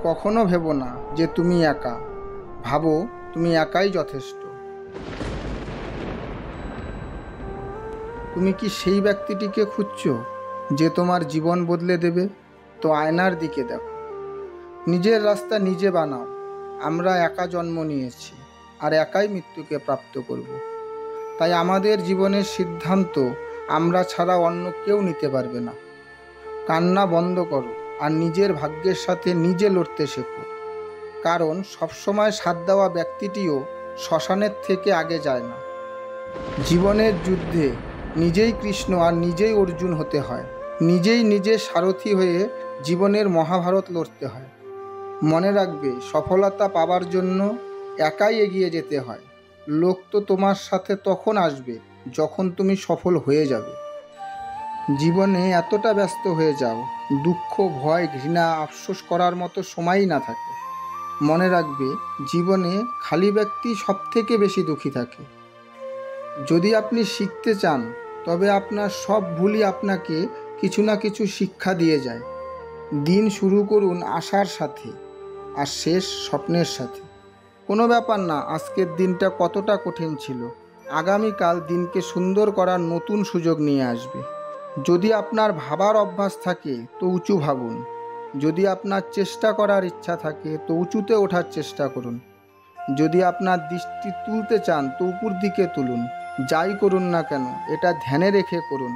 কখনো ভেবো না যে তুমি একা, ভাবো তুমি একাই যথেষ্ট। তুমি কি সেই ব্যক্তিটিকে খুঁজছো যে তোমার জীবন বদলে দেবে? তো আয়নার দিকে দেখো, নিজের রাস্তা নিজে বানাও। আমরা একা জন্ম নিয়েছি আর একাই মৃত্যুকে প্রাপ্ত করব। তাই আমাদের জীবনের সিদ্ধান্ত আমরা ছাড়া অন্য কেউ নিতে পারবে না। কান্না বন্ধ করো আর নিজের ভাগ্যের সাথে নিজে লড়তে শেখো। কারণ সবসময় সাথ দেওয়া ব্যক্তিটিও শ্মশানের থেকে আগে যায় না। জীবনের যুদ্ধে নিজেই কৃষ্ণ আর নিজেই অর্জুন হতে হয়। নিজেই নিজের সারথি হয়ে জীবনের মহাভারত লড়তে হয়। মনে রাখবে, সফলতা পাবার জন্য একাই এগিয়ে যেতে হয়। লোক তো তোমার সাথে তখন আসবে যখন তুমি সফল হয়ে যাবে। জীবনে এতটা ব্যস্ত হয়ে যাও, দুঃখ, ভয়, ঘৃণা, আফসোস করার মতো সময়ই না থাকে। মনে রাখবে, জীবনে খালি ব্যক্তি সবথেকে বেশি দুঃখী থাকে। যদি আপনি শিখতে চান, তবে আপনার সব ভুলই আপনাকে কিছু না কিছু শিক্ষা দিয়ে যায়। দিন শুরু করুন আশার সাথে আর শেষ স্বপ্নের সাথে। কোনো ব্যাপার না আজকের দিনটা কতটা কঠিন ছিল, আগামীকাল দিনকে সুন্দর করার নতুন সুযোগ নিয়ে আসবে। যদি আপনার ভাবার অভ্যাস থাকে তো উঁচু ভাবুন। যদি আপনার চেষ্টা করার ইচ্ছা থাকে তো উঁচুতে ওঠার চেষ্টা করুন। যদি আপনার দৃষ্টি তুলতে চান তো উপর দিকে তুলুন। যাই করুন না কেন এটা ধ্যানে রেখে করুন।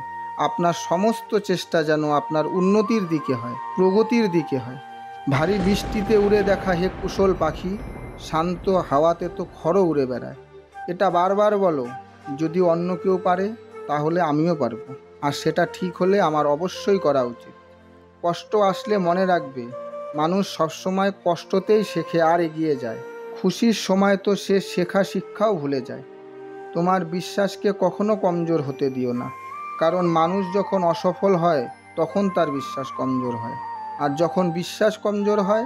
আপনার সমস্ত চেষ্টা যেন আপনার উন্নতির দিকে হয়, প্রগতির দিকে হয়। ভারী বৃষ্টিতে উড়ে দেখা হে কুশল পাখি, শান্ত হাওয়াতে তো খড়ও উড়ে বেড়ায়। এটা বারবার বলো। যদি অন্য কেউ পারে তাহলে আমিও পারবো, আর সেটা ঠিক হলে আমার অবশ্যই করা উচিত। কষ্ট আসলে মনে রাখবে, মানুষ সবসময় কষ্টতেই শেখে আর এগিয়ে যায়। খুশির সময় তো সে শেখা শিক্ষাও ভুলে যায়। তোমার বিশ্বাসকে কখনো কমজোর হতে দিও না, কারণ মানুষ যখন অসফল হয় তখন তার বিশ্বাস কমজোর হয়। আর যখন বিশ্বাস কমজোর হয়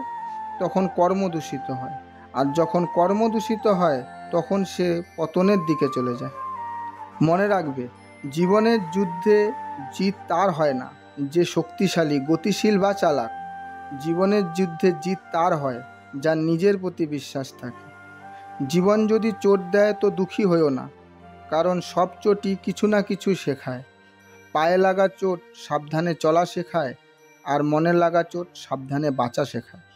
তখন কর্ম দূষিত হয়। আর যখন কর্ম দূষিত হয় তখন সে পতনের দিকে চলে যায়। মনে রাখবে, জীবনের যুদ্ধে জিত তার হয় না যে শক্তিশালী, গতিশীল বা চালাক। জীবনের যুদ্ধে জিত তার হয় যার নিজের প্রতি বিশ্বাস থাকে। জীবন যদি চোট দেয় তো দুঃখী হইও না, কারণ সব চোটই কিছু না কিছু শেখায়। পায়ে লাগা চোট সাবধানে চলা শেখায়, আর মনে লাগা চোট সাবধানে বাঁচা শেখায়।